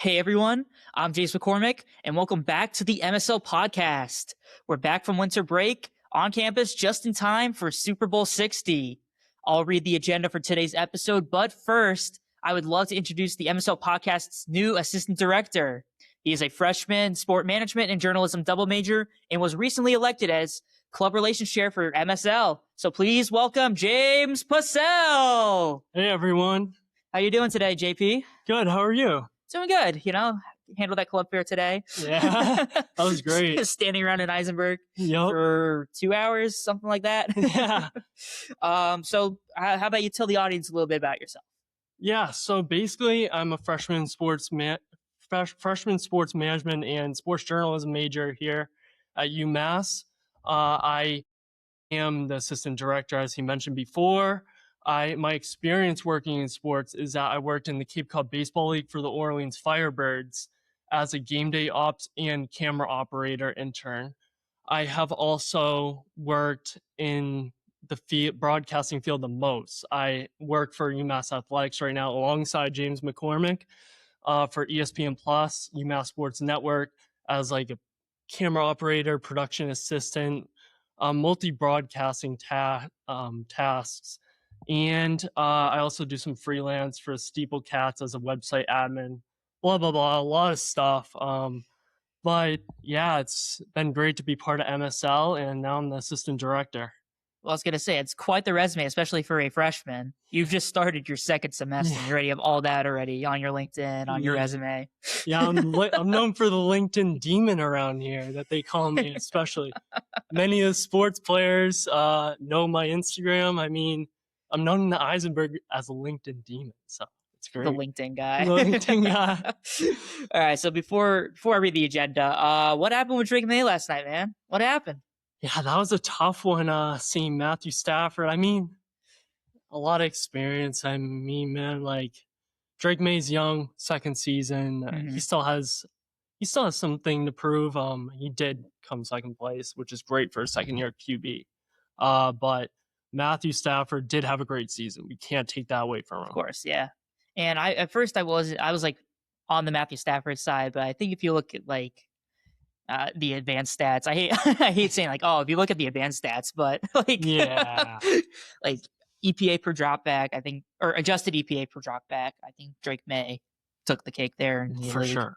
Hey everyone, I'm James McCormick, and welcome back to the MSL Podcast. We're back from winter break on campus just in time for Super Bowl 60. I'll read the agenda for today's episode, but first, I would love to introduce the MSL Podcast's new assistant director. He is a freshman sport management and journalism double major and was recently elected as club relations chair for MSL. So please welcome James Possehl. Hey everyone. How you doing today, JP? Good, how are you? Doing good, handled that club fair today. Yeah, that was great. Standing around in Eisenberg for 2 hours, something like that. Yeah. So how about you tell the audience a little bit about yourself? Yeah, so basically I'm a freshman sports management and sports journalism major here at UMass. I am the assistant director, as he mentioned before. My experience working in sports is that I worked in the Cape Cod Baseball League for the Orleans Firebirds as a game day ops and camera operator intern. I have also worked in the broadcasting field the most. I work for UMass Athletics right now alongside James McCormick for ESPN Plus, UMass Sports Network as like a camera operator, production assistant, multi-broadcasting tasks. And I also do some freelance for Steeple Cats as a website admin, blah, blah, blah, a lot of stuff. But yeah, it's been great to be part of MSL, and now I'm the assistant director. Well, I was going to say, it's quite the resume, especially for a freshman. You've just started your second semester. You already have all that already on your LinkedIn, on your resume. Yeah, I'm known for the LinkedIn demon around here that they call me, especially. Many of the sports players know my Instagram. I mean, I'm known in the Eisenberg as a LinkedIn demon, so it's great. The LinkedIn guy. The LinkedIn guy. All right, so before I read the agenda, what happened with Drake May last night, man? What happened? Yeah, that was a tough one, seeing Matthew Stafford. I mean, a lot of experience. I mean, man, like, Drake May's young, second season. He still has something to prove. He did come second place, which is great for a second-year QB. But Matthew Stafford did have a great season. We can't take that away from him. Of course, yeah. And at first I was like on the Matthew Stafford side, but I think if you look at like the advanced stats, I hate saying like, oh, if you look at the advanced stats, but like like EPA per dropback, I think, or adjusted EPA per dropback, I think Drake May took the cake there for sure.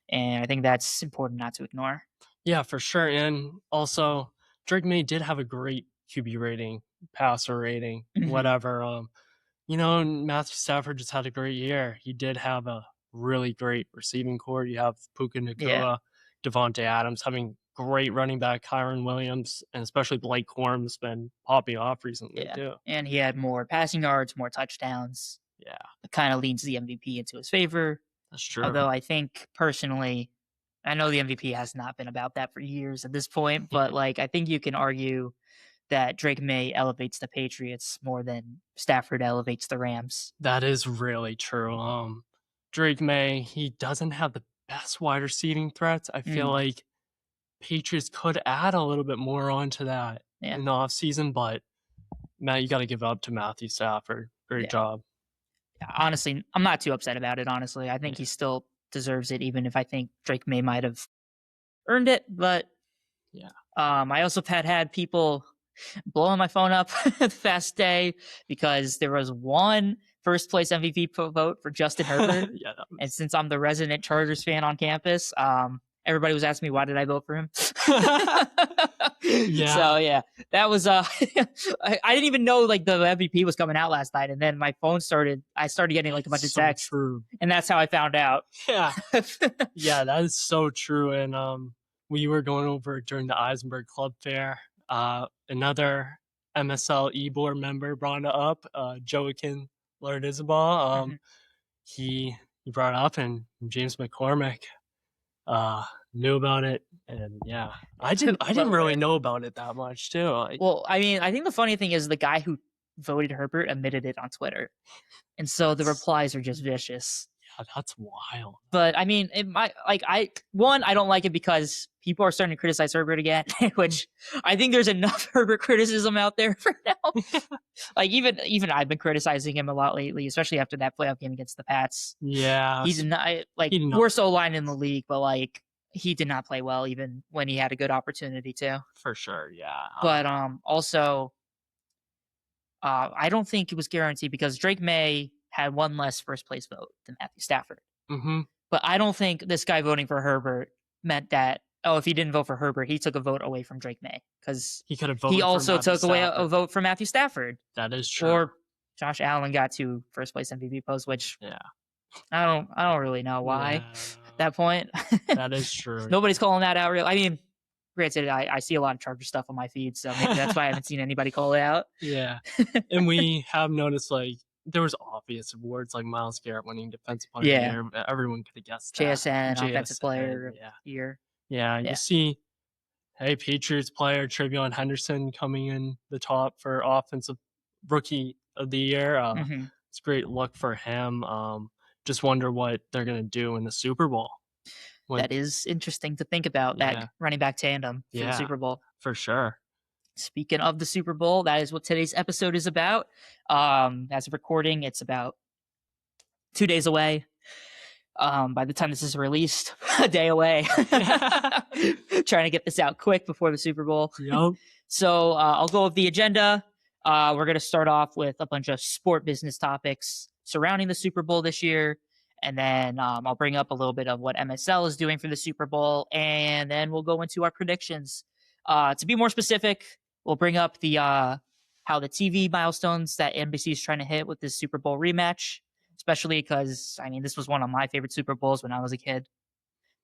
And I think that's important not to ignore. Yeah, for sure. And also Drake May did have a great QB rating, passer rating, whatever. Matthew Stafford just had a great year. He did have a really great receiving core. You have Puka Nacua, Devontae Adams having great running back, Kyron Williams, and especially Blake Corum's been popping off recently too. And he had more passing yards, more touchdowns. Yeah. It kind of leans the MVP into his favor. That's true. Although I think personally, I know the MVP has not been about that for years at this point, but like I think you can argue that Drake May elevates the Patriots more than Stafford elevates the Rams. That is really true. Drake May, he doesn't have the best wide receiving threats. I feel like Patriots could add a little bit more onto that in the offseason, but Matt, you got to give up to Matthew Stafford. Great job. Yeah, honestly, I'm not too upset about it, honestly. I think he still deserves it, even if I think Drake May might have earned it. But I also had people blowing my phone up the fast day because there was one first place MVP vote for Justin Herbert. And since I'm the resident Chargers fan on campus, everybody was asking me why did I vote for him. So that was I didn't even know like the MVP was coming out last night, and then my phone I started getting like a bunch of texts, and that's how I found out. Yeah, that is so true. And we were going over during the Eisenberg Club Fair. Another MSL board member brought it up, Joaquin Lardizabal. He brought it up, and James McCormick knew about it, and I didn't really know about it that much too. Well, I mean, I think the funny thing is the guy who voted Herbert admitted it on Twitter, and so the replies are just vicious. That's wild. But I mean, it might I don't like it because people are starting to criticize Herbert again, which I think there's enough Herbert criticism out there for now. Like even I've been criticizing him a lot lately, especially after that playoff game against the Pats. Yeah. He did not worst O-line in the league, but like he did not play well even when he had a good opportunity to. For sure, yeah. But also I don't think it was guaranteed because Drake May had one less first place vote than Matthew Stafford. Mm-hmm. But I don't think this guy voting for Herbert meant that, if he didn't vote for Herbert, he took a vote away from Drake May because he could have voted. He also took away a vote from Matthew Stafford. That is true. Or Josh Allen got 2 first place MVP posts, which I don't really know why at that point. That is true. Nobody's calling that out. I mean, granted, I see a lot of Charger stuff on my feed, so maybe that's why I haven't seen anybody call it out. Yeah, and we have noticed like there was obvious awards like Myles Garrett winning Defensive Player of the Year. Everyone could have guessed that. JSN, Offensive Player of the Year. Yeah, you see, hey, Patriots player Trevion Henderson coming in the top for Offensive Rookie of the Year. It's great luck for him. Just wonder what they're gonna do in the Super Bowl. That is interesting to think about, that running back tandem for the Super Bowl. For sure. Speaking of the Super Bowl, that is what today's episode is about. As of recording, it's about 2 days away. By the time this is released, a day away. Trying to get this out quick before the Super Bowl. Yep. So I'll go with the agenda. We're going to start off with a bunch of sport business topics surrounding the Super Bowl this year. And then I'll bring up a little bit of what MSL is doing for the Super Bowl. And then we'll go into our predictions. To be more specific, we'll bring up the how the TV milestones that NBC is trying to hit with this Super Bowl rematch, especially because, I mean, this was one of my favorite Super Bowls when I was a kid.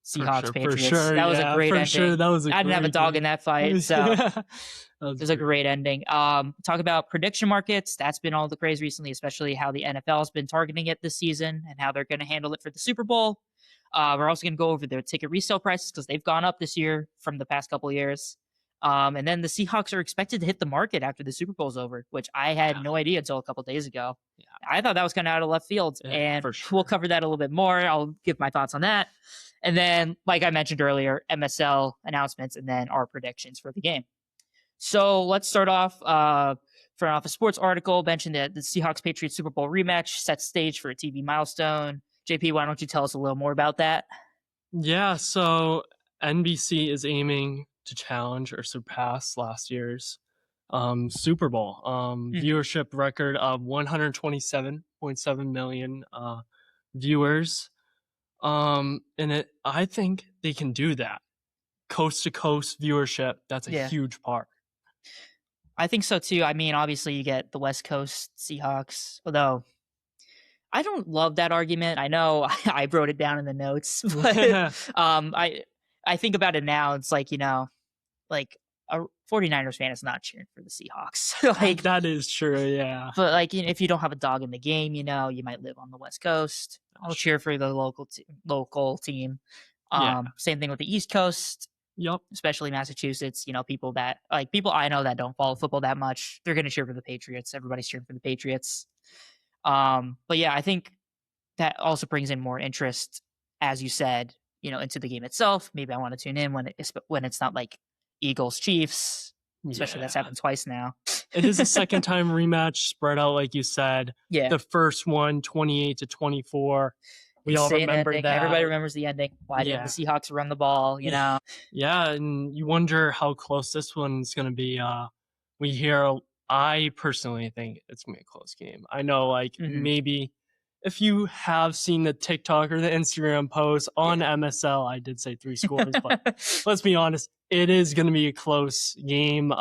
Seahawks, Patriots. That was a great ending. Sure. I didn't have a dog in that fight, so it was a great ending. Talk about prediction markets. That's been all the craze recently, especially how the NFL has been targeting it this season and how they're going to handle it for the Super Bowl. We're also going to go over their ticket resale prices because they've gone up this year from the past couple of years. And then the Seahawks are expected to hit the market after the Super Bowl's over, which I had no idea until a couple of days ago. Yeah. I thought that was kind of out of left field, and we'll cover that a little bit more. I'll give my thoughts on that. And then, like I mentioned earlier, MSL announcements and then our predictions for the game. So let's start off from a sports article mentioned that the Seahawks Patriots Super Bowl rematch sets stage for a TV milestone. JP, why don't you tell us a little more about that? Yeah, so NBC is aiming to challenge or surpass last year's Super Bowl viewership record of 127.7 million viewers. And I think they can do that. Coast to coast viewership, that's a huge part. I think so too. I mean, obviously you get the West Coast Seahawks, although I don't love that argument. I know I wrote it down in the notes, but I think about it now. It's like, like a 49ers fan is not cheering for the Seahawks. Like that is true, yeah. But like, if you don't have a dog in the game, you might live on the West Coast. I'll cheer for the local team. Same thing with the East Coast. Yep. Especially Massachusetts. People I know that don't follow football that much, they're going to cheer for the Patriots. Everybody's cheering for the Patriots. But yeah, I think that also brings in more interest, as you said, into the game itself. Maybe I want to tune in when it's not like Eagles Chiefs, especially that's happened twice now. It is a second time rematch spread out, like you said. Yeah. The first one, 28-24. We all remember that. Everybody remembers the ending. Why didn't the Seahawks run the ball, Yeah, and you wonder how close this one's going to be. I personally think it's going to be a close game. I know, maybe if you have seen the TikTok or the Instagram post on MSL, I did say 3 scores, but let's be honest, it is going to be a close game,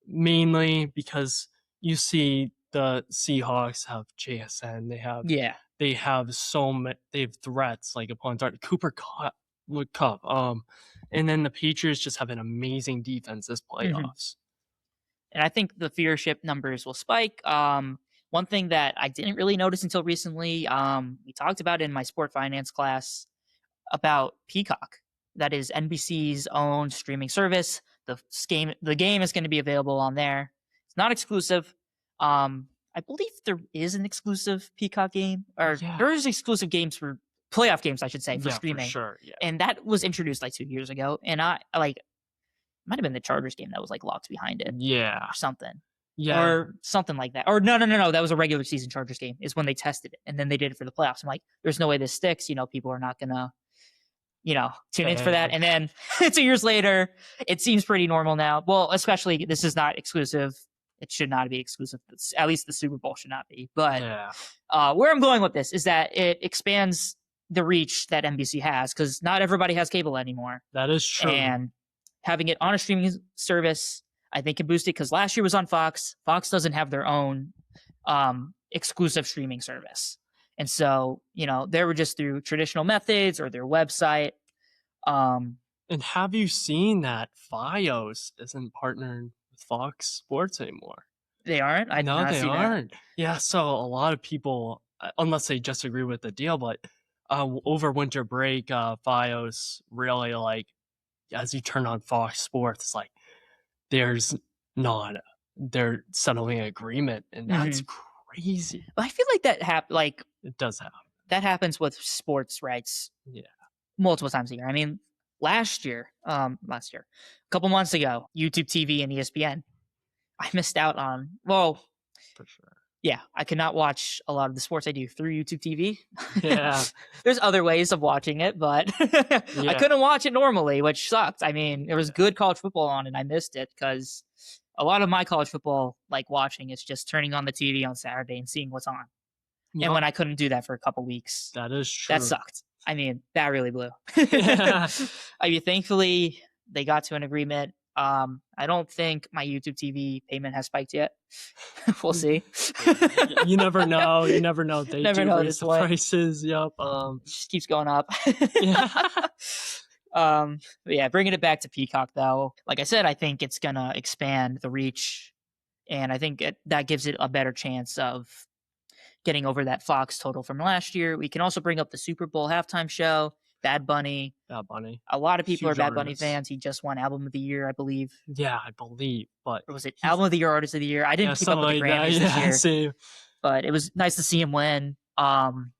mainly because you see the Seahawks have JSN. They have they have threats like upon target. Cooper Kupp. And then the Patriots just have an amazing defense this playoffs. And I think the viewership numbers will spike. One thing that I didn't really notice until recently, we talked about in my sport finance class about Peacock. That is NBC's own streaming service. The game is going to be available on there. It's not exclusive. I I believe there is an exclusive Peacock game, or there is exclusive games for playoff games, I should say, for streaming. For sure. Yeah. And that was introduced like 2 years ago. And I like, might have been the Chargers game that was like locked behind it. Yeah. Or something. Yeah. Or something like that. Or no. That was a regular season Chargers game is when they tested it. And then they did it for the playoffs. I'm like, there's no way this sticks. People are not going to, tune in for that. And then 2 years later, it seems pretty normal now. Well, especially this is not exclusive. It should not be exclusive. At least the Super Bowl should not be. But where I'm going with this is that it expands the reach that NBC has because not everybody has cable anymore. That is true. And having it on a streaming service, I think can boost it because last year was on Fox. Fox doesn't have their own exclusive streaming service. And so, they were just through traditional methods or their website. And have you seen that FiOS isn't partnered with Fox Sports anymore? They aren't? I No, they aren't. That. Yeah, so a lot of people, unless they disagree with the deal, but over winter break, FiOS really, like, as you turn on Fox Sports, it's like, they're settling an agreement, and that's crazy. But I feel like that it does happen. That happens with sports rights. Yeah. Multiple times a year. I mean, last year, a couple months ago, YouTube TV and ESPN, I missed out on, for sure. Yeah, I could not watch a lot of the sports I do through YouTube TV. Yeah. There's other ways of watching it, but I couldn't watch it normally, which sucked. I mean, there was good college football on and I missed it because a lot of my college football watching is just turning on the TV on Saturday and seeing what's on. Yep. And when I couldn't do that for a couple weeks. That is true. That sucked. I mean, that really blew. I mean, thankfully, they got to an agreement. I don't think my YouTube TV payment has spiked yet. We'll see. You never know. They never know raise the prices. Yep. It just keeps going up. Yeah. Yeah, bringing it back to Peacock, though. Like I said, I think it's going to expand the reach. And I think that gives it a better chance of getting over that Fox total from last year. We can also bring up the Super Bowl halftime show, Bad Bunny. A lot of people are Bad Bunny fans. He just won Album of the Year, I believe. Yeah, I believe. But or was it Album of the Year, Artist of the Year? I didn't keep up with the Grammys this year. Same. But it was nice to see him win. And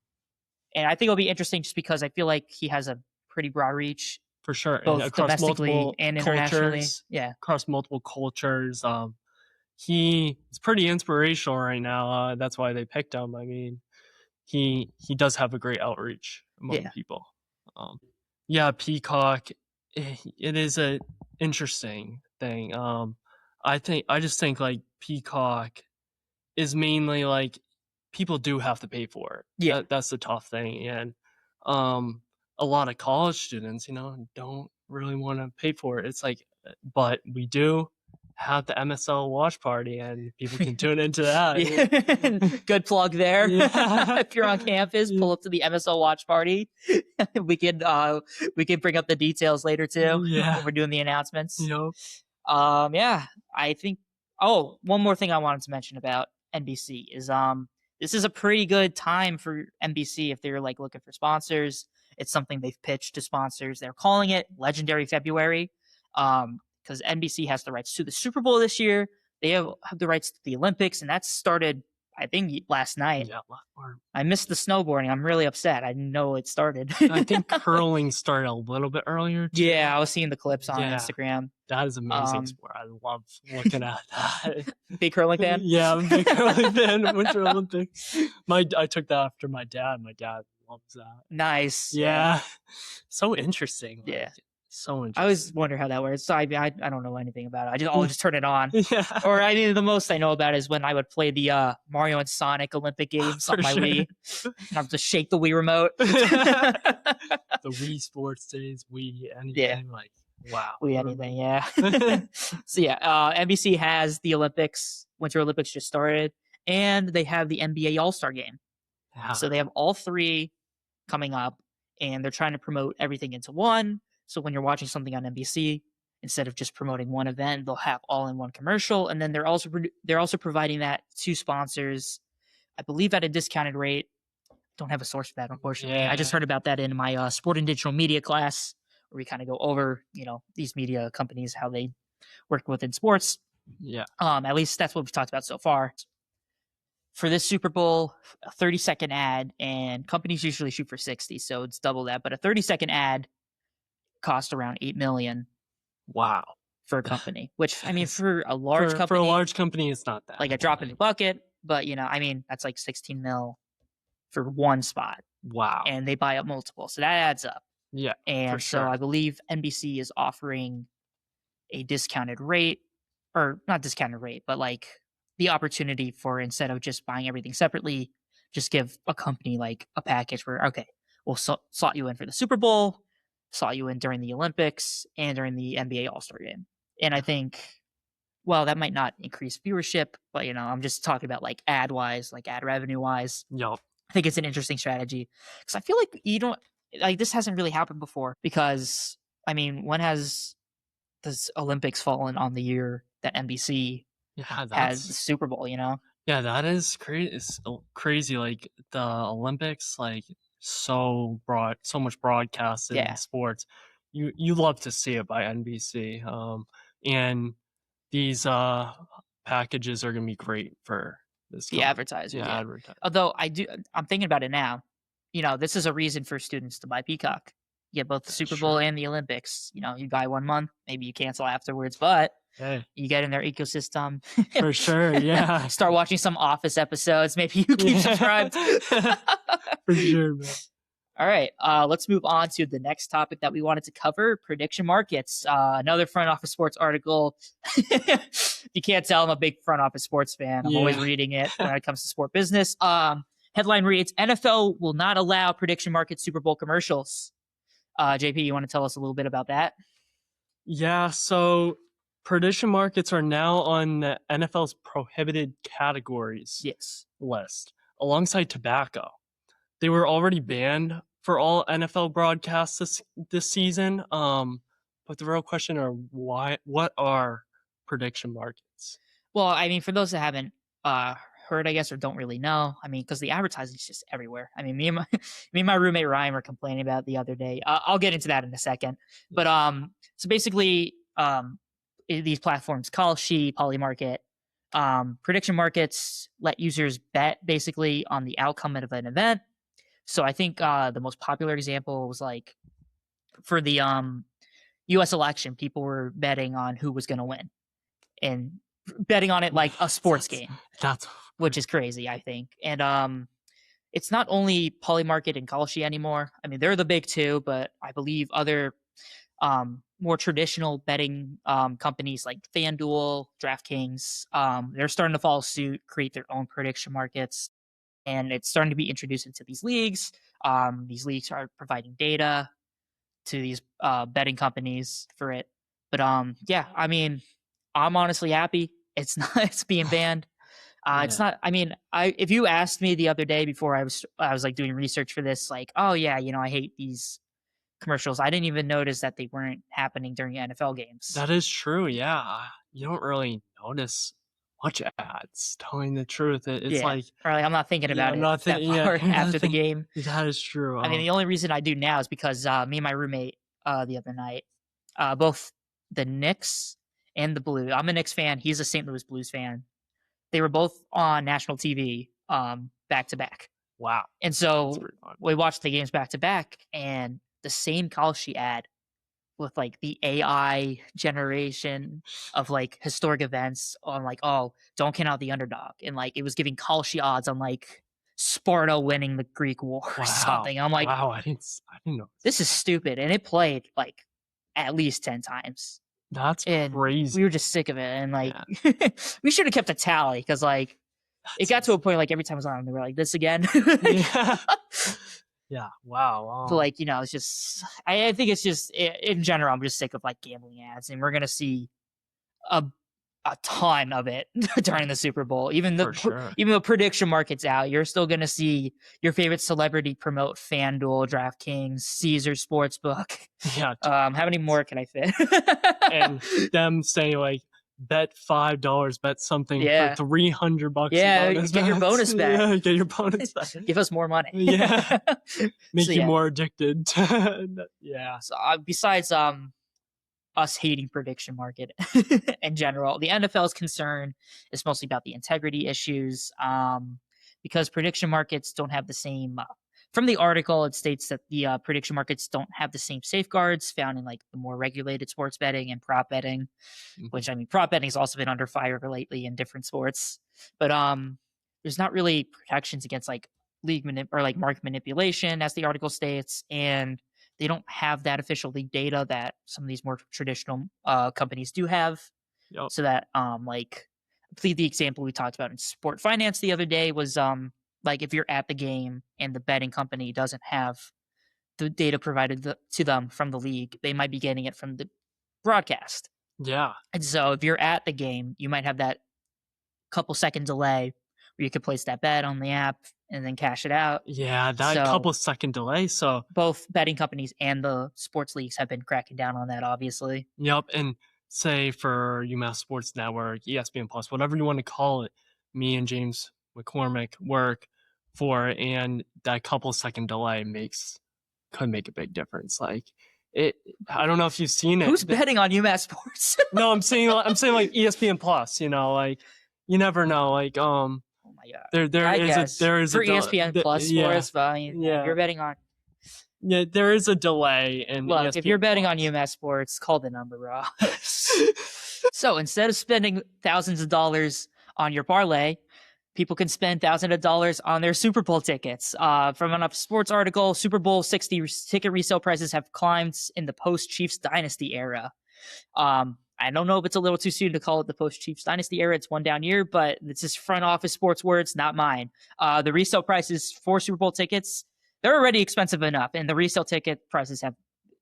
I think it'll be interesting just because I feel like he has a pretty broad reach. For sure. Both and across domestically multiple and internationally. Cultures, yeah. Across multiple cultures. He's pretty inspirational right now. That's why they picked him. I mean, he does have a great outreach among people. Peacock, it is a interesting thing. I just think like Peacock is mainly like people do have to pay for it. Yeah, that's the tough thing, and a lot of college students, don't really want to pay for it. It's like, but we do have the MSL watch party and people can tune into that. Yeah. Good plug there. Yeah. If you're on campus, pull up to the MSL watch party. we can bring up the details later too. Yeah. When we're doing the announcements. Yep. I think one more thing I wanted to mention about NBC is this is a pretty good time for NBC if they're looking for sponsors. It's something they've pitched to sponsors. They're calling it Legendary February. Because NBC has the rights to the Super Bowl this year. They have the rights to the Olympics, and that started, I think, last night. Yeah, I missed the snowboarding. I'm really upset. I didn't know it started. I think curling started a little bit earlier, too. Yeah, I was seeing the clips on Instagram. That is amazing sport. I love looking at that. Big curling fan? Yeah, I'm a big curling fan. Winter Olympics. I took that after my dad. My dad loves that. Nice. Yeah. So interesting. Yeah. So interesting. I always wonder how that works. So I don't know anything about it. I'll just turn it on. Yeah. Or the most I know about is when I would play the Mario and Sonic Olympic games on my Wii. And I would just shake the Wii remote. The Wii Sports days, Wii anything wow. Wii anything, yeah. So NBC has the Olympics. Winter Olympics just started, and they have the NBA All-Star Game. Yeah. So they have all three coming up, and they're trying to promote everything into one. So when you're watching something on NBC, instead of just promoting one event, they'll have all in one commercial. And then they're also providing that to sponsors, I believe at a discounted rate. Don't have a source for that, unfortunately. Yeah. I just heard about that in my sport and digital media class, where we kind of go over, these media companies, how they work within sports. Yeah. At least that's what we've talked about so far. for this Super Bowl, a 30-second ad, and companies usually shoot for 60, so it's double that. But a 30-second ad cost around $8 million. Wow. For a company, which I mean, for a large company, for a large company, it's not that like a drop in the bucket. But I mean, that's like 16 mil for one spot. Wow. And they buy up multiple, so that adds up. Yeah. And so I believe NBC is offering a discounted rate, or not discounted rate, but like the opportunity for, instead of just buying everything separately, just give a company like a package where, okay, we'll slot you in for the Super Bowl, slot you in during the Olympics, and during the NBA All-Star game. And I think, well, that might not increase viewership, but I'm just talking about like ad wise, like ad revenue wise. Yep. I think it's an interesting strategy, because I feel like this hasn't really happened before, because I mean, when has the Olympics fallen on the year that NBC has the Super Bowl, Yeah, that is crazy. It's crazy. Like the Olympics, like so much broadcast in sports. You love to see it by NBC. And these packages are gonna be great for this the advertising. Yeah, advertising. Although I'm thinking about it now. This is a reason for students to buy Peacock. You get both the Super Bowl and the Olympics. You buy 1 month, maybe you cancel afterwards, but you get in their ecosystem. For sure, yeah. Start watching some Office episodes. Maybe you keep subscribed. For sure, man. All right, let's move on to the next topic that we wanted to cover, prediction markets. Another front office sports article. You can't tell I'm a big front office sports fan. I'm always reading it when it comes to sport business. Headline reads, NFL will not allow prediction market Super Bowl commercials. JP, you want to tell us a little bit about that? Yeah, so prediction markets are now on the NFL's prohibited categories list, alongside tobacco. They were already banned for all NFL broadcasts this season. But the real question are what are prediction markets? Well, I mean, for those that haven't heard, I guess, or don't really know, I mean, because the advertising is just everywhere. I mean, me and my roommate Ryan were complaining about it the other day. I'll get into that in a second. But so basically, these platforms, Kalshi, Polymarket, prediction markets let users bet basically on the outcome of an event. So I think the most popular example was like for the U.S. election, people were betting on who was going to win and betting on it like a sports game, which is crazy, I think. And it's not only Polymarket and Kalshi anymore. I mean, they're the big two, but I believe other more traditional betting companies like FanDuel, DraftKings, they're starting to follow suit, create their own prediction markets. And it's starting to be introduced into these leagues. These leagues are providing data to these betting companies for it. But yeah, I mean, I'm honestly happy it's being banned. It's not. I mean, if you asked me the other day before I was like doing research for this, like, oh yeah, I hate these commercials, I didn't even notice that they weren't happening during NFL games. That is true. Yeah, you don't really notice much ads, telling the truth. It's like, or like I'm not thinking about after the game. That is true. I mean, the only reason I do now is because me and my roommate the other night, both the Knicks and the Blues. I'm a Knicks fan. He's a St. Louis Blues fan. They were both on national TV back to back. Wow. And so we watched the games back to back, and the same Kalshi ad with like the AI generation of like historic events on like, oh, don't count out the underdog. And like it was giving Kalshi odds on like Sparta winning the Greek War or something. I'm like, wow, I didn't know. This is stupid. And it played like at least 10 times. That's crazy. We were just sick of it. And like, we should have kept a tally, because like it got to a point like every time it was on, they were like, this again. Yeah. Wow. So like, it's just, I think it's just, in general, I'm just sick of like gambling ads, and we're going to see a ton of it during the Super Bowl. Even the prediction market's out, you're still going to see your favorite celebrity promote FanDuel, DraftKings, Caesar Sportsbook. Yeah. How many more can I fit? And them saying like, bet $5, bet something for $300. Yeah, get your bonus back. Yeah, get your bonus back. Give us more money. Yeah, make you more addicted. Yeah. So besides us hating prediction market in general, the NFL's concern is mostly about the integrity issues. because prediction markets don't have the same. From the article, it states that the prediction markets don't have the same safeguards found in like the more regulated sports betting and prop betting, which I mean, prop betting has also been under fire lately in different sports. But there's not really protections against like or like market manipulation, as the article states, and they don't have that official league data that some of these more traditional companies do have. Yep. So that like I believe the example we talked about in sport finance the other day was like if you're at the game and the betting company doesn't have the data provided to them from the league, they might be getting it from the broadcast. Yeah. And so if you're at the game, you might have that couple second delay where you could place that bet on the app and then cash it out. Yeah, that couple second delay. So both betting companies and the sports leagues have been cracking down on that, obviously. Yep. And say for UMass Sports Network, ESPN Plus, whatever you want to call it, me and James McCormick work for, and that couple second delay could make a big difference. Like I don't know if you've seen it. Who's betting on UMass Sports? No, I'm saying like ESPN Plus, like you never know. Like oh my god. there is for ESPN Plus sports, but I mean, you're betting on. Yeah, there is a delay in Look, ESPN if you're betting on Plus. UMass Sports, call the number, Ross. So instead of spending thousands of dollars on your parlay, people can spend thousands of dollars on their Super Bowl tickets. From a sports article, Super Bowl 60 ticket resale prices have climbed in the post-Chiefs dynasty era. I don't know if it's a little too soon to call it the post-Chiefs dynasty era. It's one down year, but it's just front office sports words, not mine. The resale prices for Super Bowl tickets, they're already expensive enough, and the resale ticket prices have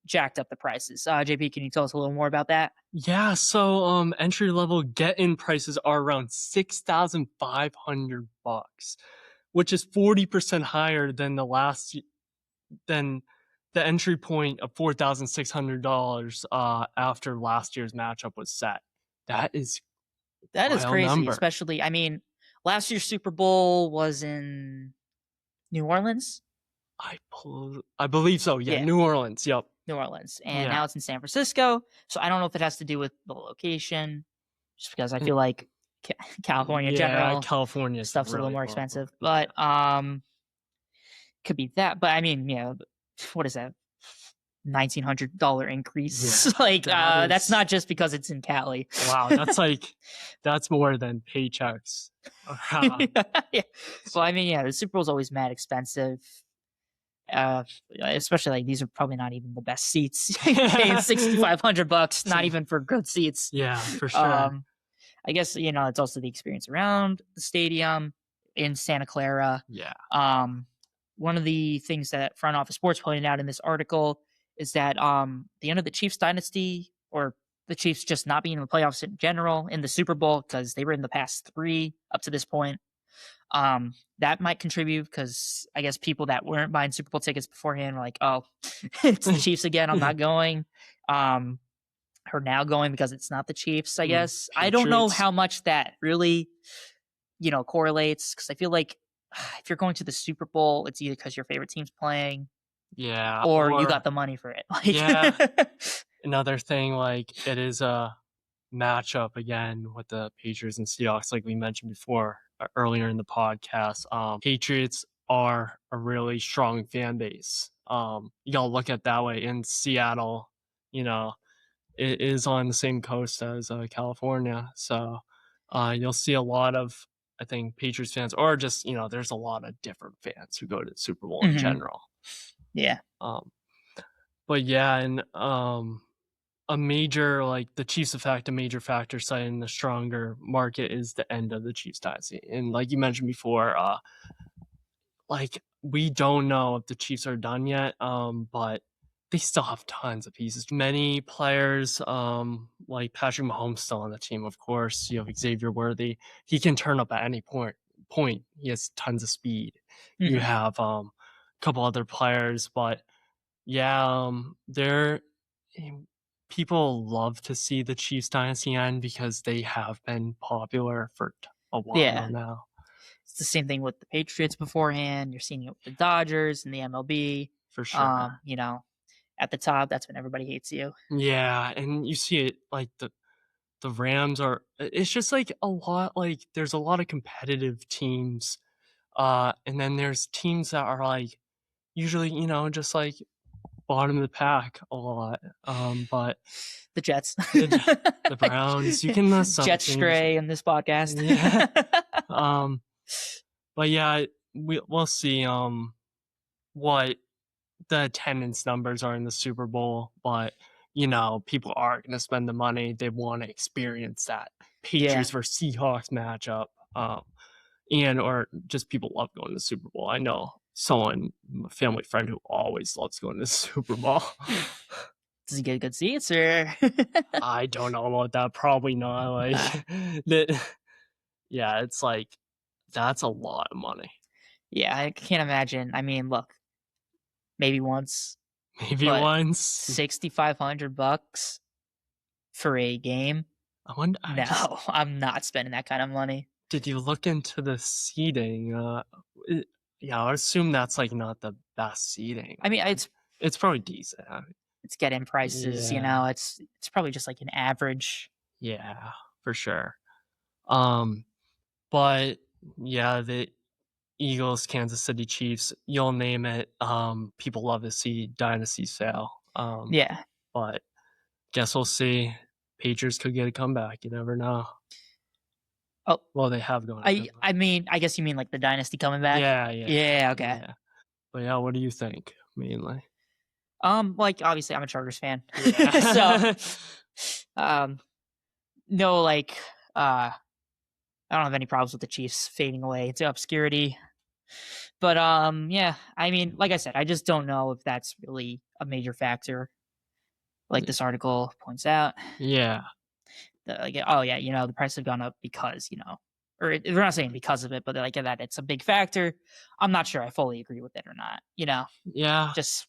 jacked up the prices. JP, can you tell us a little more about that? Yeah, so entry level get-in prices are around $6,500, which is 40% higher than the entry point of $4,600 after last year's matchup was set. That is crazy, number. Especially, I mean, last year's Super Bowl was in New Orleans. I believe so. Yeah, New Orleans. Yep. New Orleans, and now it's in San Francisco. So I don't know if it has to do with the location, just because I feel like California in general, California stuff's really a little more expensive. But could be that. But I mean, what is that? $1,900 increase. Yeah, like that's not just because it's in Cali. Wow, that's more than paychecks. Yeah. Well, I mean, the Super Bowl's always mad expensive. Especially like these are probably not even the best seats. Paying $6,500, not even for good seats. Yeah, for sure. I guess it's also the experience around the stadium in Santa Clara. Yeah. One of the things that Front Office Sports pointed out in this article is that the end of the Chiefs dynasty, or the Chiefs just not being in the playoffs in general, in the Super Bowl, because they were in the past 3 up to this point. That might contribute, because I guess people that weren't buying Super Bowl tickets beforehand were like, oh, it's the Chiefs again, I'm not going. Are now going because it's not the Chiefs, I guess. Patriots. I don't know how much that really, correlates, because I feel like if you're going to the Super Bowl, it's either because your favorite team's playing, or you got the money for it. Yeah. Another thing, like, it is a matchup again with the Patriots and Seahawks, like we mentioned before earlier in the podcast. Patriots are a really strong fan base. You gotta look at it that way. In Seattle, it is on the same coast as California, so you'll see a lot of, I think, Patriots fans, or just there's a lot of different fans who go to the Super Bowl in general. Yeah. But yeah, and a major, like the Chiefs effect, a major factor citing the stronger market is the end of the Chiefs dynasty. And like you mentioned before, like we don't know if the Chiefs are done yet, but they still have tons of pieces. Many players, like Patrick Mahomes still on the team, of course. You have Xavier Worthy. He can turn up at any point. He has tons of speed. You have a couple other players, but yeah, people love to see the Chiefs dynasty end because they have been popular for a while now. It's the same thing with the Patriots beforehand. You're seeing it with the Dodgers and the MLB. For sure. At the top, that's when everybody hates you. Yeah, and you see it like the Rams are. It's just like a lot. Like there's a lot of competitive teams And then there's teams that are like usually, just like bottom of the pack a lot. But The Jets. the Browns, you can list some Jet teams. stray in this podcast. Yeah. But yeah, we'll see what the attendance numbers are in the Super Bowl, but people are going to spend the money. They want to experience that Patriots versus Seahawks matchup. And or just people love going to the Super Bowl. I know a family friend who always loves going to the Super Bowl. Does he get good seats or? I don't know about that. Probably not. Like that. Yeah, it's like that's a lot of money. Yeah, I can't imagine. I mean, look, maybe once. Maybe once. $6,500 for a game. I wonder. I'm not spending that kind of money. Did you look into the seating? Yeah, I would assume that's like not the best seating. I mean, it's probably decent. It's get-in prices, It's probably just like an average. Yeah, for sure. But yeah, the Eagles, Kansas City Chiefs, you'll name it. People love to see dynasty sale. Yeah. But guess we'll see. Patriots could get a comeback. You never know. Oh, well, they have gone. I mean, I guess you mean like the dynasty coming back. Yeah. Okay. Yeah. But yeah, what do you think mainly? Like obviously I'm a Chargers fan, so no, like I don't have any problems with the Chiefs fading away into obscurity. But yeah, I mean, like I said, I just don't know if that's really a major factor, like this article points out. Yeah. The prices have gone up because, or they're not saying because of it, but they're like that it's a big factor. I'm not sure I fully agree with it or not, Yeah. Just,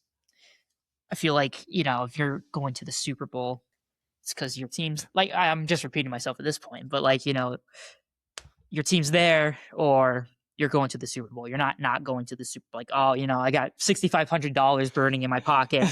I feel like, if you're going to the Super Bowl, it's because your team's, like, I'm just repeating myself at this point, but like, your team's there or you're going to the Super Bowl. You're not going to the Super Bowl. Like, I got $6,500 burning in my pocket,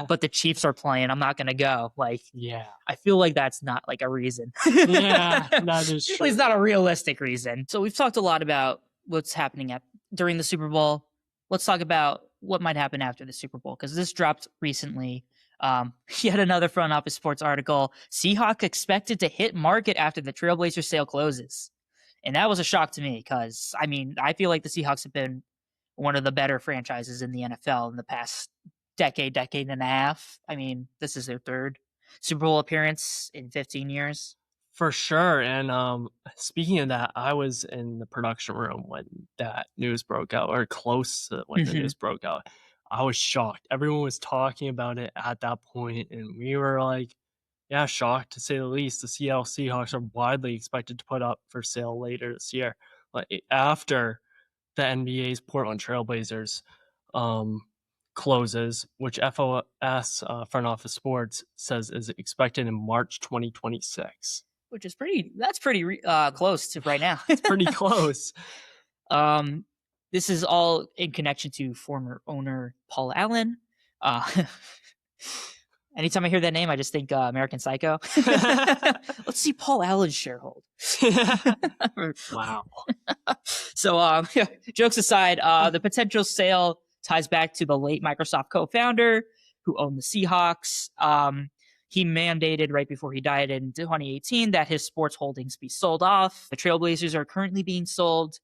but the Chiefs are playing. I'm not going to go. Like, yeah, I feel like that's not like a reason. Yeah, that is true. At least not a realistic reason. So we've talked a lot about what's happening during the Super Bowl. Let's talk about what might happen after the Super Bowl, because this dropped recently. Yet another front office sports article. Seahawks expected to hit market after the Trailblazers sale closes. And that was a shock to me because, I mean, I feel like the Seahawks have been one of the better franchises in the NFL in the past decade and a half. I mean, this is their third Super Bowl appearance in 15 years. For sure. And speaking of that, I was in the production room when that news broke out, or close to when the news broke out. I was shocked. Everyone was talking about it at that point, and we were like, yeah, shocked to say the least. The Seattle Seahawks are widely expected to put up for sale later this year, like after the NBA's Portland Trailblazers closes, which FOS Front Office Sports says is expected in March 2026. Which is pretty close to right now. It's pretty close. This is all in connection to former owner Paul Allen. Anytime I hear that name, I just think American Psycho. Let's see Paul Allen's sharehold. Wow. So, jokes aside, the potential sale ties back to the late Microsoft co-founder who owned the Seahawks. He mandated right before he died in 2018 that his sports holdings be sold off. The Trailblazers are currently being sold.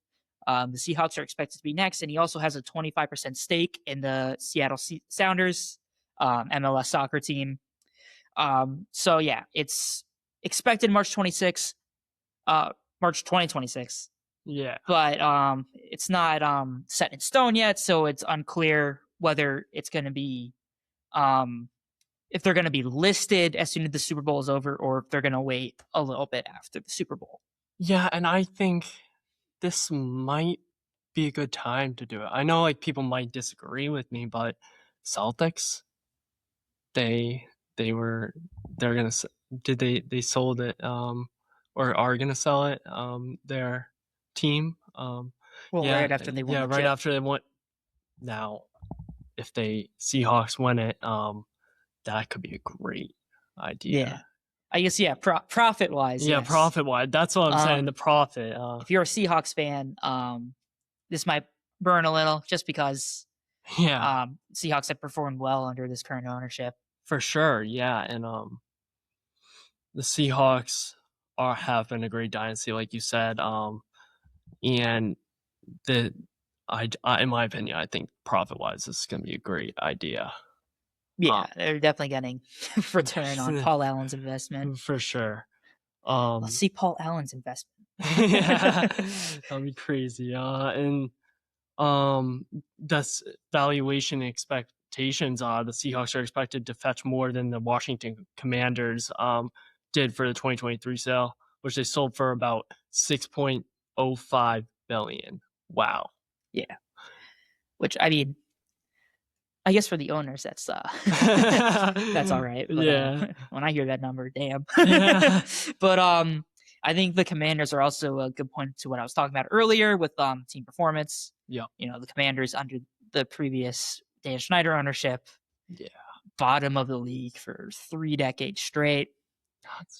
The Seahawks are expected to be next, and he also has a 25% stake in the Seattle Sounders, MLS soccer team. So yeah, it's expected March 2026. Yeah. But it's not set in stone yet, so it's unclear whether it's going to be if they're going to be listed as soon as the Super Bowl is over, or if they're going to wait a little bit after the Super Bowl. Yeah, and I think this might be a good time to do it. I know like people might disagree with me, but Celtics, they sold it or are gonna sell it, their team, right after they won after they won. Now if Seahawks win it, that could be a great idea. I guess, profit-wise. Yeah, yes. Profit-wise. That's what I'm saying, the profit. If you're a Seahawks fan, this might burn a little just because Yeah, Seahawks have performed well under this current ownership. for sure. Yeah, and the Seahawks have been a great dynasty, like you said. And the in my opinion, I think profit-wise, this is going to be a great idea. Yeah, they're definitely getting return on Paul Allen's investment. For sure. Let's see Paul Allen's investment. Yeah, that'd be crazy. And that's valuation expectations. The Seahawks are expected to fetch more than the Washington Commanders did for the 2023 sale, which they sold for about $6.05 billion. Wow. Yeah. Which, I mean, I guess for the owners, that's that's all right. But, Yeah. When I hear that number, damn. Yeah. But I think the Commanders are also a good point to what I was talking about earlier with team performance. Yeah. You know, the Commanders under the previous Dan Snyder ownership, Yeah. bottom of the league for 3 decades straight.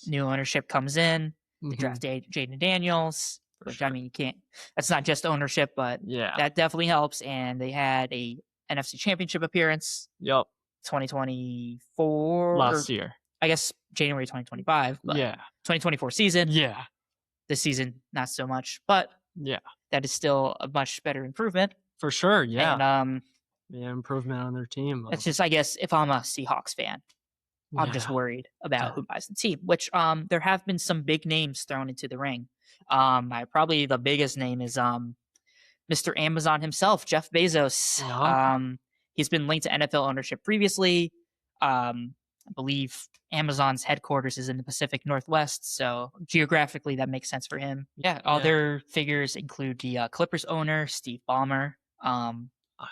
New ownership comes in, they draft Jaden Daniels, which I mean, you can't. That's not just ownership, but Yeah. that definitely helps. And they had a NFC Championship appearance. Yep. 2024 Last year. I guess January 2025. But Yeah. 2024 season. Yeah. This season, not so much, but Yeah. that is still a much better improvement. For sure. Yeah. And yeah, improvement on their team. it's just, I guess, if I'm a Seahawks fan, I'm just worried about who buys the team, which there have been some big names thrown into the ring. Probably the biggest name is Mr. Amazon himself, Jeff Bezos. He's been linked to NFL ownership previously. I believe Amazon's headquarters is in the Pacific Northwest, so geographically that makes sense for him. Yeah, other figures include the Clippers owner, Steve Ballmer. I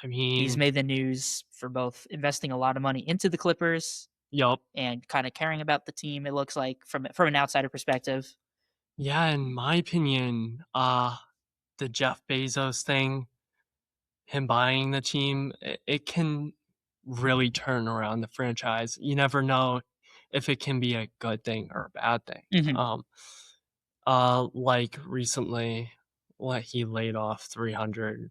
mean, he's made the news for both investing a lot of money into the Clippers. Yup. And kind of caring about the team, it looks like, from an outsider perspective. Yeah, in my opinion, the Jeff Bezos thing, him buying the team, it can really turn around the franchise. You never know if it can be a good thing or a bad thing. Like recently, he laid off 300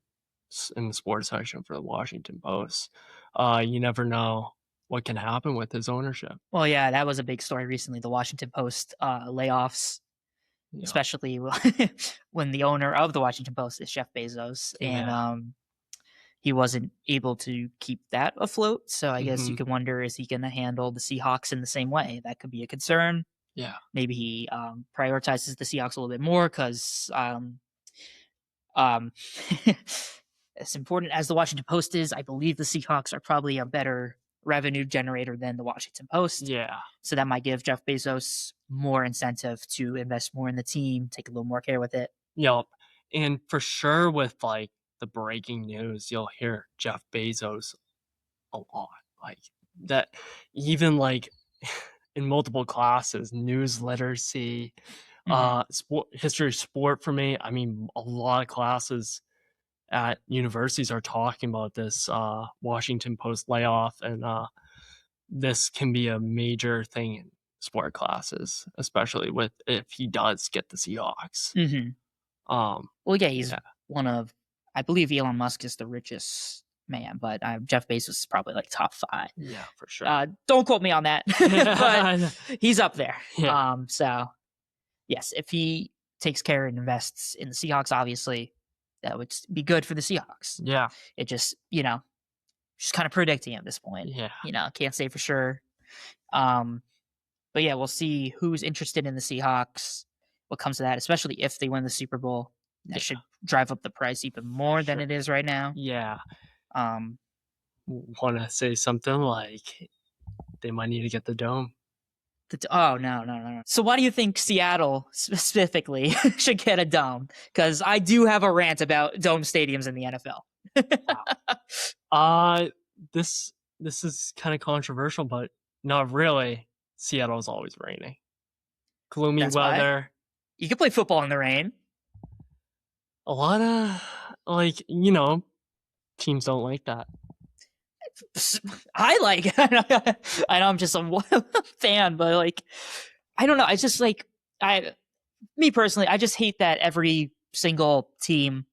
in the sports section for the Washington Post. You never know what can happen with his ownership. Well, yeah, that was a big story recently, the Washington Post layoffs, especially when the owner of the Washington Post is Jeff Bezos, and he wasn't able to keep that afloat. So I guess you could wonder, is he going to handle the Seahawks in the same way? That could be a concern. Yeah. Maybe he prioritizes the Seahawks a little bit more because as important as the Washington Post is, I believe the Seahawks are probably a better revenue generator than the Washington Post. Yeah. So that might give Jeff Bezos more incentive to invest more in the team, take a little more care with it. Yep. And for sure with like the breaking news, you'll hear Jeff Bezos a lot. Like that, even like in multiple classes, news literacy, sport, history of sport for me. I mean, a lot of classes at universities are talking about this Washington Post layoff, and this can be a major thing in sport classes, especially with if he does get the Seahawks. Well, yeah, he's one of, I believe Elon Musk is the richest man, but Jeff Bezos is probably like top 5. Yeah, for sure. Don't quote me on that, but he's up there. Yeah. So yes, if he takes care and invests in the Seahawks, obviously that would be good for the Seahawks. Yeah. It just, just kind of predicting at this point. Yeah. Can't say for sure. But yeah, we'll see who's interested in the Seahawks, what comes to that, especially if they win the Super Bowl. That should drive up the price even more than it is right now. Yeah. Want to say something like they might need to get the dome? No. So why do you think Seattle specifically should get a dome? Because I do have a rant about dome stadiums in the NFL. This is kind of controversial, but not really. Seattle's always raining. Gloomy weather. You can play football in the rain. A lot of, teams don't like that. I like it. I know I'm just a fan, but I don't know. I just me personally, I just hate that every single team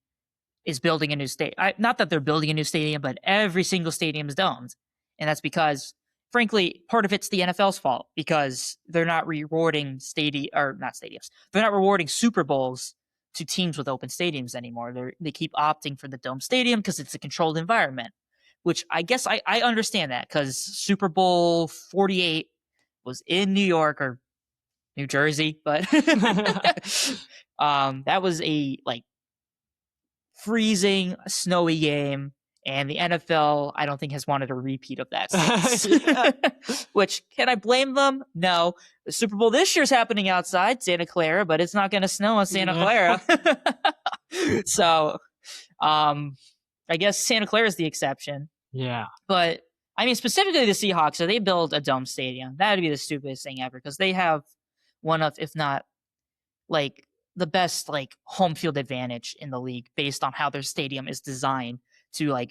is building a new stadium. Not that they're building a new stadium, but every single stadium is domed. And that's because, frankly, part of it's the NFL's fault because they're not rewarding They're not rewarding Super Bowls to teams with open stadiums anymore. They keep opting for the dome stadium because it's a controlled environment, which I guess I understand that because Super Bowl 48 was in New York or New Jersey, but that was a freezing, snowy game, and the NFL, I don't think, has wanted a repeat of that since. Which, can I blame them? No. The Super Bowl this year's happening outside Santa Clara, but it's not going to snow in Santa Clara. So, I guess Santa Clara is the exception. Yeah. But, I mean, specifically the Seahawks, so they build a dome stadium. That would be the stupidest thing ever, because they have one of, if not, the best home field advantage in the league based on how their stadium is designed to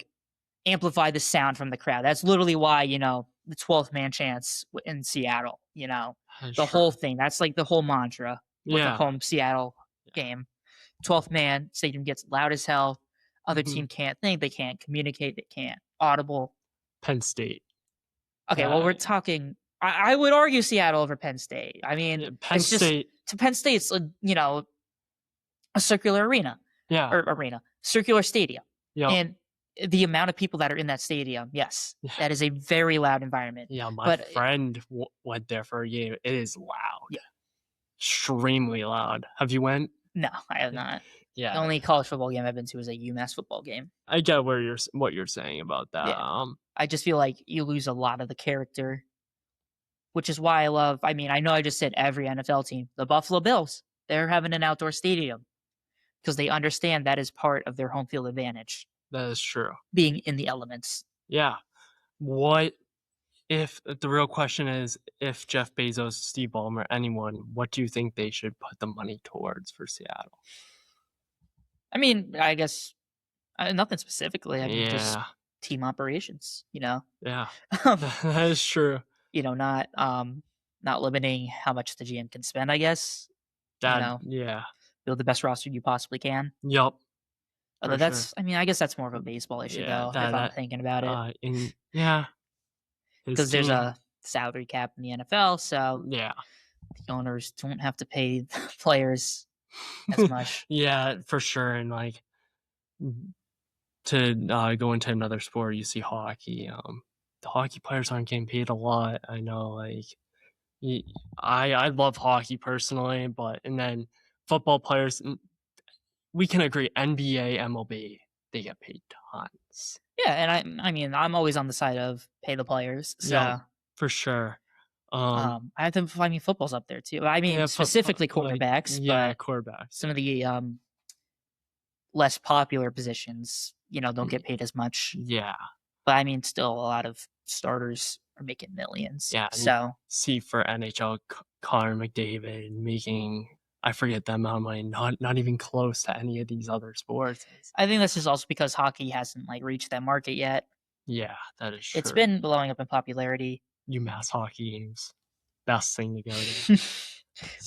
amplify the sound from the crowd. That's literally why, the 12th man chants in Seattle, the whole thing. That's the whole mantra with the home Seattle game. 12th man stadium gets loud as hell. Other team can't think, they can't communicate, they can't audible. Penn State. Okay, well, we're talking, I would argue Seattle over Penn State. I mean, Penn State. To Penn State's, a circular arena. Yeah. Or arena. Circular stadium. Yeah. And the amount of people that are in that stadium, yes, that is a very loud environment. Yeah, my friend went there for a game. It is loud. Yeah. Extremely loud. Have you went? No, I have not. Yeah. The only college football game I've been to was a UMass football game. I get what you're saying about that. Yeah. I just feel like you lose a lot of the character, which is why I know I just said every NFL team. The Buffalo Bills, they're having an outdoor stadium because they understand that is part of their home field advantage. That is true. Being in the elements. Yeah. What if the real question is, if Jeff Bezos, Steve Ballmer, anyone, what do you think they should put the money towards for Seattle? I mean, I guess nothing specifically. I mean, just team operations, Yeah. That is true. Not limiting how much the GM can spend, I guess. Build the best roster you possibly can. Yep. Although I guess that's more of a baseball issue, though, if I'm thinking about it. Because there's a salary cap in the NFL, so the owners don't have to pay the players as much. Yeah, for sure. And to go into another sport, you see hockey. The hockey players aren't getting paid a lot. I know, I love hockey personally, and then football players, we can agree, NBA, MLB, they get paid tons. Yeah, and I mean, I'm always on the side of pay the players. So. Yeah, for sure. I have to find football's up there too. I mean, specifically quarterbacks. But quarterbacks. Some of the less popular positions, don't get paid as much. Yeah. But I mean, still a lot of starters are making millions. Yeah. So see for NHL, Connor McDavid making, I forget the amount of money, not even close to any of these other sports. I think this is also because hockey hasn't reached that market yet. Yeah, that is true. It's been blowing up in popularity. UMass hockey games, best thing to go to.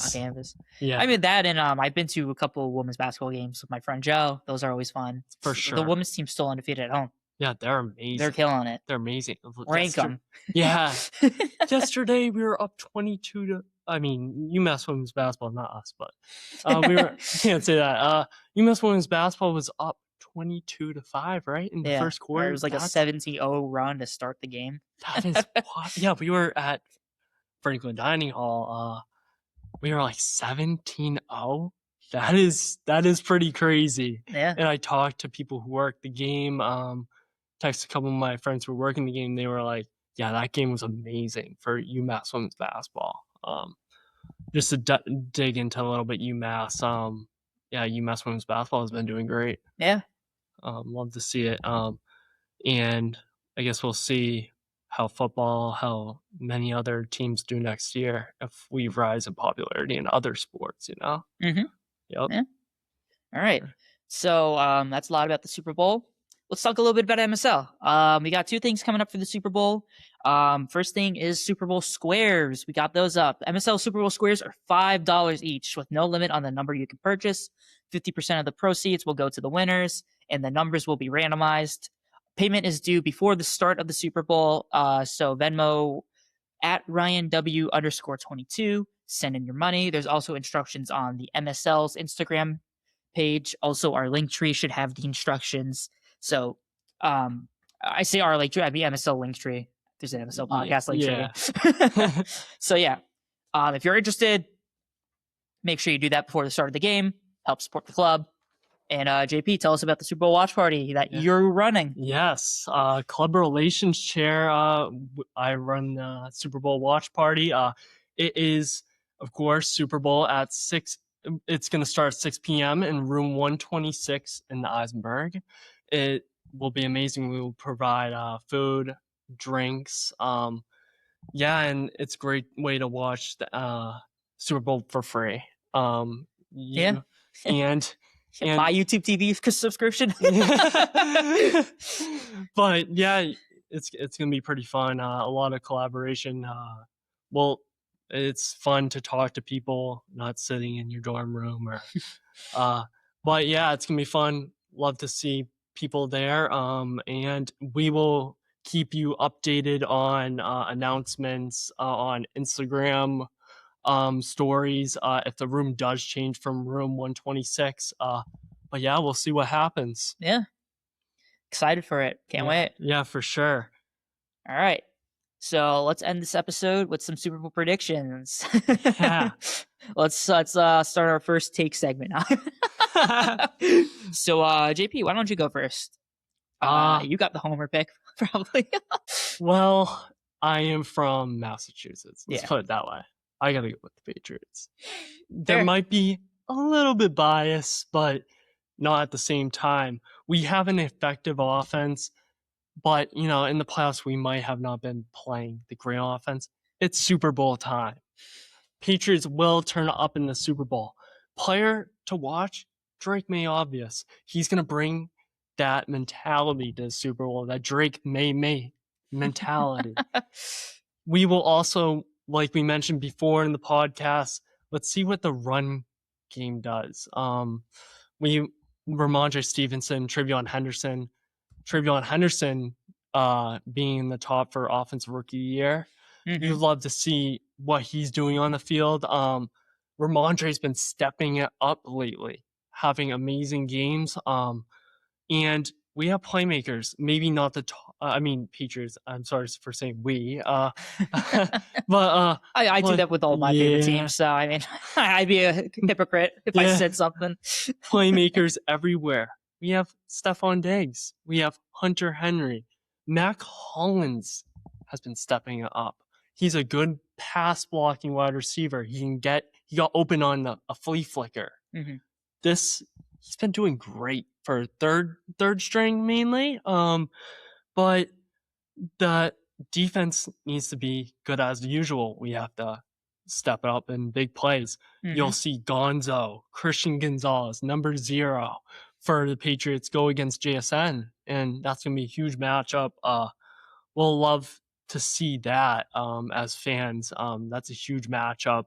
On campus. Yeah. I mean that, and I've been to a couple of women's basketball games with my friend Joe. Those are always fun. For sure. The women's team's still undefeated at home. Yeah, they're amazing. They're killing it. They're amazing. Rank them. Yeah. Yesterday we were up 22 to. I mean, UMass women's basketball, not us, but we were. Can't say that. UMass women's basketball was up 22-5, right, in the first quarter. It was a 17-0 run to start the game. That is yeah. We were at Franklin Dining Hall. We were 17-0. That is pretty crazy. Yeah. And I talked to people who worked the game. Texted a couple of my friends who were working the game. They were like, "Yeah, that game was amazing for UMass women's basketball." Just to dig into a little bit UMass. UMass women's basketball has been doing great. Yeah. Love to see it. And I guess we'll see how many other teams do next year if we rise in popularity in other sports, Mm-hmm. Yep. Yeah. All right. So that's a lot about the Super Bowl. Let's talk a little bit about MSL. We got two things coming up for the Super Bowl. First thing is Super Bowl squares. We got those up. MSL Super Bowl squares are $5 each with no limit on the number you can purchase. 50% of the proceeds will go to the winners. and the numbers will be randomized. Payment is due before the start of the Super Bowl. So Venmo at RyanW_22. Send in your money. There's also instructions on the MSL's Instagram page. Also, our link tree should have the instructions. So I say our link tree, I mean MSL link tree. There's an MSL podcast link tree. So yeah, if you're interested, make sure you do that before the start of the game. Help support the club. And JP, tell us about the Super Bowl watch party that you're running. Yes, club relations chair. I run the Super Bowl watch party. It is, of course, Super Bowl at 6. It's going to start at 6 p.m. in room 126 in the Eisenberg. It will be amazing. We will provide food, drinks. And it's a great way to watch the Super Bowl for free. And buy YouTube TV subscription. But yeah, it's gonna be pretty fun. A lot of collaboration. It's fun to talk to people, not sitting in your dorm room or. But yeah, it's gonna be fun. Love to see people there. And we will keep you updated on announcements on Instagram. Stories if the room does change from room 126. But yeah, we'll see what happens. Yeah, excited for it. Can't wait. Yeah, for sure. All right, so let's end this episode with some Super Bowl predictions. Yeah. let's start our first take segment. So JP, why don't you go first? You got the homer pick probably. Well, I am from Massachusetts, let's put it that way. I gotta go with the Patriots. There might be a little bit bias, but not at the same time. We have an effective offense, but in the playoffs we might have not been playing the great offense. It's Super Bowl time. Patriots will turn up in the Super Bowl. Player to watch, Drake May obvious. He's gonna bring that mentality to the Super Bowl, that Drake May mentality. We will also, like we mentioned before in the podcast, let's see what the run game does. Ramondre Stevenson, Trevion Henderson being in the top for offensive rookie of the year. Mm-hmm. You'd love to see what he's doing on the field. Ramondre's been stepping it up lately, having amazing games. And we have playmakers, maybe not the Patriots. I'm sorry for saying we. But I do that with all my favorite teams. So I mean, I'd be a hypocrite if I said something. Playmakers everywhere. We have Stephon Diggs. We have Hunter Henry. Mac Hollins has been stepping it up. He's a good pass blocking wide receiver. He got open on a flea flicker. Mm-hmm. He's been doing great for third string mainly. But the defense needs to be good as usual. We have to step up in big plays. Mm-hmm. You'll see Gonzo, Christian Gonzalez, number 0 for the Patriots go against JSN, and that's going to be a huge matchup. We'll love to see that as fans. That's a huge matchup,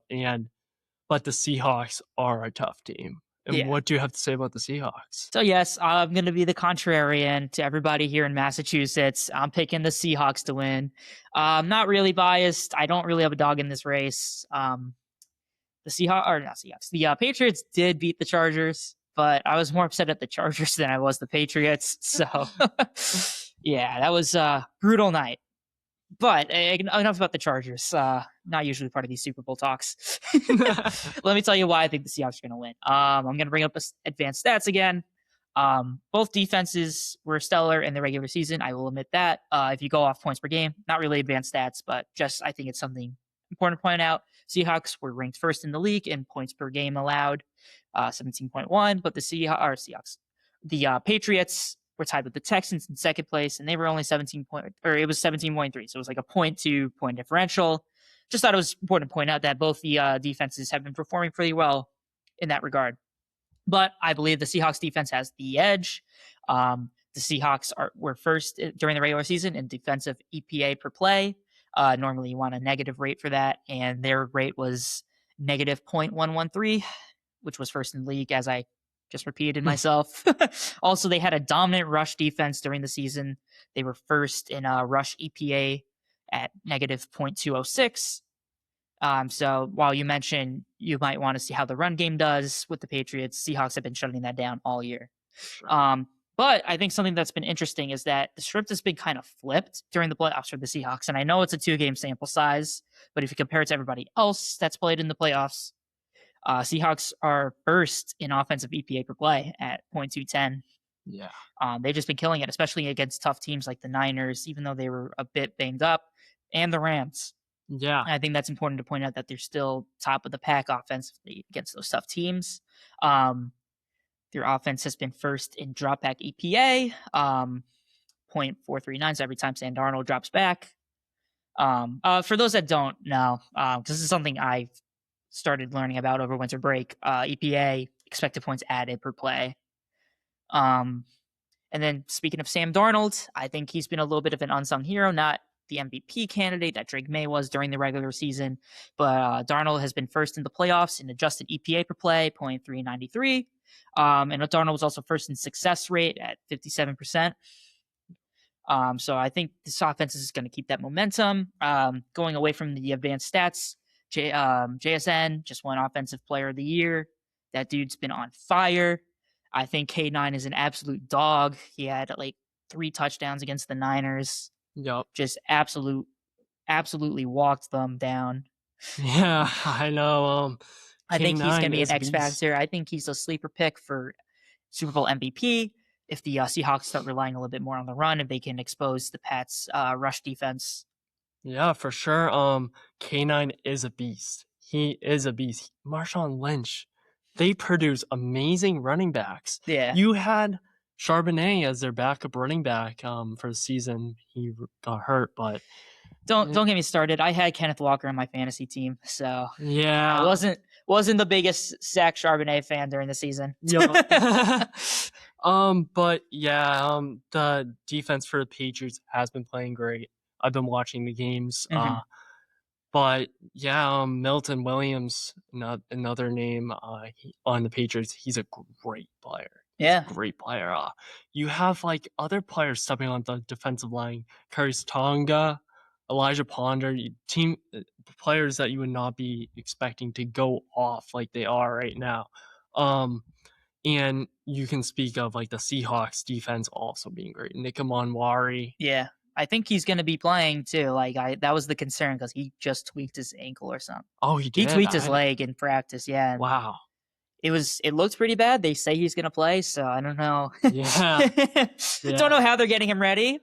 but the Seahawks are a tough team. And what do you have to say about the Seahawks? So yes, I'm going to be the contrarian to everybody here in Massachusetts. I'm picking the Seahawks to win. I'm not really biased. I don't really have a dog in this race. The Patriots did beat the Chargers, but I was more upset at the Chargers than I was the Patriots. So yeah, that was a brutal night. But enough about the Chargers. Not usually part of these Super Bowl talks. Let me tell you why I think the Seahawks are going to win. I'm going to bring up advanced stats again. Both defenses were stellar in the regular season. I will admit that. If you go off points per game, not really advanced stats, but just I think it's something important to point out. Seahawks were ranked first in the league in points per game allowed, 17.1. But the Patriots were tied with the Texans in second place, and they were only 17.3. So it was like a 0.2 point differential. Just thought it was important to point out that both the defenses have been performing pretty well in that regard. But I believe the Seahawks defense has the edge. The Seahawks were first during the regular season in defensive EPA per play. Normally you want a negative rate for that, and their rate was negative 0.113, which was first in the league, as I Just repeated myself. Also, they had a dominant rush defense during the season. They were first in rush EPA at negative 0.206. So while you mentioned you might want to see how the run game does with the Patriots, Seahawks have been shutting that down all year. Sure. But I think something that's been interesting is that the script has been kind of flipped during the playoffs for the Seahawks. And I know it's a 2-game sample size, but if you compare it to everybody else that's played in the playoffs, Seahawks are first in offensive EPA per play at 0.210. Yeah. They've just been killing it, especially against tough teams like the Niners, even though they were a bit banged up, and the Rams. Yeah. And I think that's important to point out that they're still top of the pack offensively against those tough teams. Their offense has been first in drop back EPA, 0.439. So every time Sam Darnold drops back. For those that don't know, because this is something I started learning about over winter break, EPA, expected points added per play. And then speaking of Sam Darnold, I think he's been a little bit of an unsung hero, not the MVP candidate that Drake May was during the regular season, but Darnold has been first in the playoffs in adjusted EPA per play, 0.393. And Darnold was also first in success rate at 57%. So I think this offense is going to keep that momentum. Going away from the advanced stats, JSN just won Offensive Player of the Year. That dude's been on fire. I think K9 is an absolute dog. He had like 3 touchdowns against the Niners. Yep. Just absolutely walked them down. Yeah, I know. I think he's going to be K9 an is a X factor. I think he's a sleeper pick for Super Bowl MVP. If the Seahawks start relying a little bit more on the run, if they can expose the Pats' rush defense. Yeah, for sure. K9 is a beast. He is a beast. Marshawn Lynch, they produce amazing running backs. Yeah. You had Charbonnet as their backup running back for the season. He got hurt, but Don't get me started. I had Kenneth Walker on my fantasy team, so yeah, I wasn't the biggest Zach Charbonnet fan during the season. But yeah, the defense for the Patriots has been playing great. I've been watching the games. But yeah, Milton Williams, another name on the Patriots. He's a great player. Yeah. Great player. You have like other players stepping on the defensive line. Karius Tonga, Elijah Ponder, team players that you would not be expecting to go off like they are right now. And you can speak of like the Seahawks defense also being great. Nick Amonwari. Yeah. I think he's going to be playing too. Like that was the concern because he just tweaked his ankle or something. Oh, he did? He tweaked his leg in practice. Yeah. Wow. It looked pretty bad. They say he's going to play, so I don't know. Yeah. Don't know how they're getting him ready.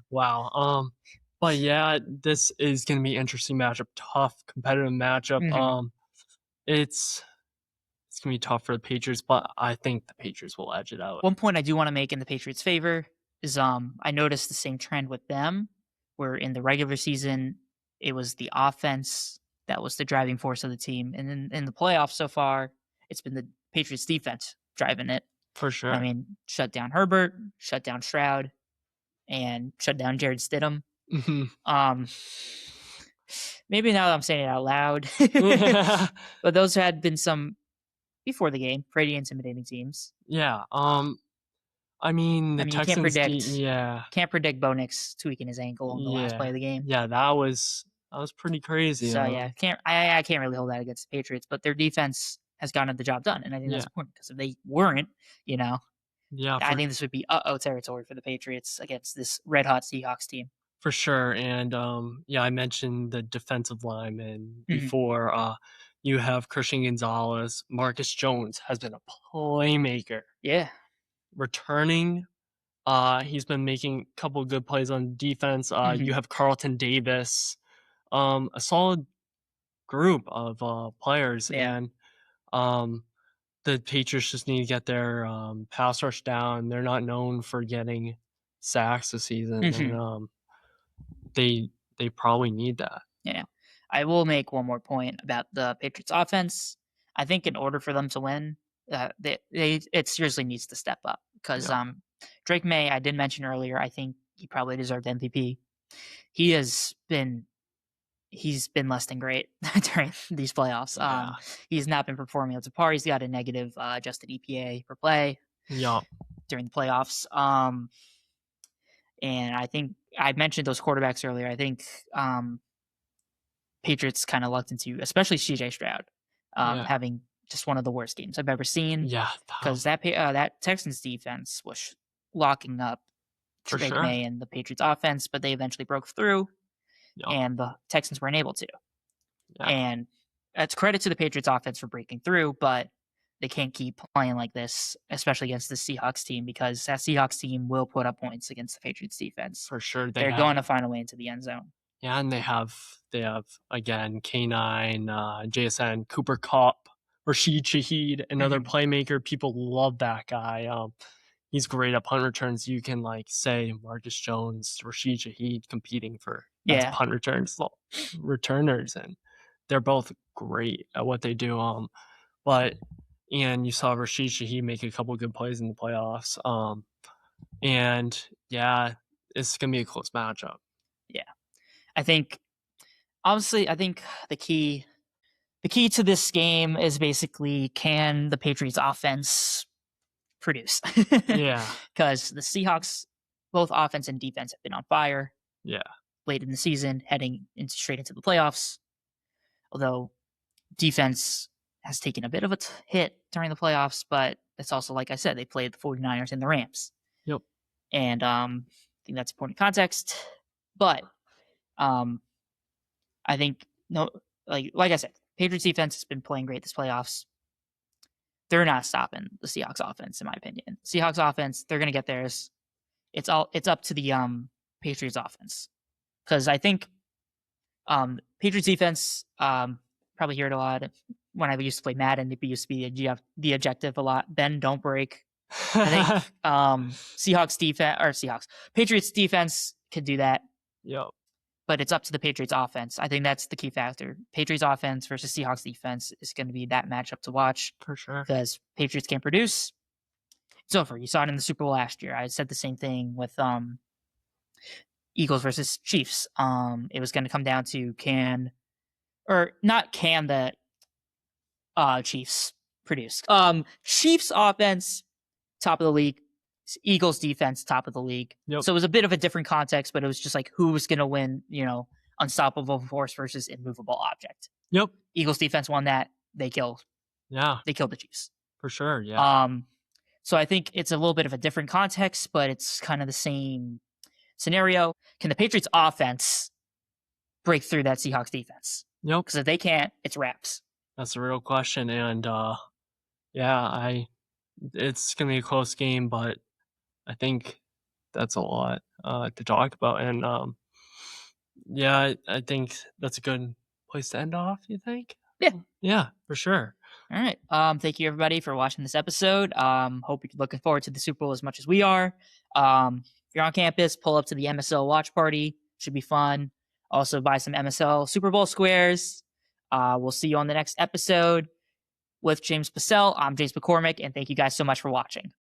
Wow. But yeah, this is going to be an interesting matchup. Tough, competitive matchup. It's going to be tough for the Patriots, but I think the Patriots will edge it out. One point I do want to make in the Patriots' favor is I noticed the same trend with them, where in the regular season, it was the offense that was the driving force of the team. And in the playoffs so far, it's been the Patriots defense driving it. For sure. I mean, shut down Herbert, shut down Stroud, and shut down Jared Stidham. Maybe now that I'm saying it out loud, but those had been some before the game pretty intimidating teams. Yeah. I mean, the Texans can't predict Bo Nix tweaking his ankle on the last play of the game. Yeah, that was pretty crazy. So yeah, I can't really hold that against the Patriots, but their defense has gotten the job done, and I think that's important because if they weren't, I think this would be territory for the Patriots against this red hot Seahawks team. For sure. And I mentioned the defensive lineman before. You have Christian Gonzalez. Marcus Jones has been a playmaker. Yeah. Returning. He's been making a couple of good plays on defense. You have Carlton Davis. A solid group of players. Yeah. And the Patriots just need to get their pass rush down. They're not known for getting sacks this season. And they probably need that. Yeah. I will make one more point about the Patriots offense. I think in order for them to win, it seriously needs to step up because Drake May, I did mention earlier, I think he probably deserved MVP. He has been he's been less than great during these playoffs. Yeah. He's not been performing up to par. He's got a negative adjusted EPA per play during the playoffs. And I think I mentioned those quarterbacks earlier. I think Patriots kind of lucked into, especially CJ Stroud, having just one of the worst games I've ever seen. Yeah. Because that Texans defense was locking up Drake May and the Patriots offense, but they eventually broke through, and the Texans weren't able to. Yeah. And it's credit to the Patriots offense for breaking through, but they can't keep playing like this, especially against the Seahawks team, because that Seahawks team will put up points against the Patriots defense. For sure. They're going to find a way into the end zone. Yeah, and they have again K9, JSN, Cooper Kupp, Rashid Shaheed, another playmaker. People love that guy. He's great at punt returns. You can say Marcus Jones, Rashid Shaheed competing for punt returners, and they're both great at what they do. And you saw Rashid Shaheed make a couple good plays in the playoffs. And yeah, it's gonna be a close matchup. Yeah, I think the key to this game is basically, can the Patriots offense produce? Yeah, because the Seahawks, both offense and defense, have been on fire. Yeah, late in the season, heading straight into the playoffs. Although defense has taken a bit of a hit during the playoffs, but it's also, like I said, they played the 49ers and the Rams. Yep. And I think that's important context. But I think, like I said, Patriots defense has been playing great this playoffs. They're not stopping the Seahawks offense, in my opinion. Seahawks offense, they're going to get theirs. It's up to the Patriots offense, because I think Patriots defense, probably hear it a lot when I used to play Madden. It used to be the objective a lot. Bend, don't break. I think Patriots defense could do that. Yep. But it's up to the Patriots offense. I think that's the key factor. Patriots offense versus Seahawks defense is going to be that matchup to watch. For sure. Because Patriots can't produce. It's over. You saw it in the Super Bowl last year. I said the same thing with Eagles versus Chiefs. It was going to come down to can the Chiefs produce. Chiefs offense, top of the league. Eagles defense, top of the league. Yep. So it was a bit of a different context, but it was just who was going to win, unstoppable force versus immovable object. Yep. Eagles defense won that. They killed the Chiefs. For sure, yeah. So I think it's a little bit of a different context, but it's kind of the same scenario. Can the Patriots offense break through that Seahawks defense? Nope. Because if they can't, it's wraps. That's a real question. And it's going to be a close game, but I think that's a lot to talk about. And I think that's a good place to end off, you think? Yeah. Yeah, for sure. All right. Thank you, everybody, for watching this episode. Hope you're looking forward to the Super Bowl as much as we are. If you're on campus, pull up to the MSL watch party. Should be fun. Also, buy some MSL Super Bowl squares. We'll see you on the next episode with James Possehl. I'm James McCormick, and thank you guys so much for watching.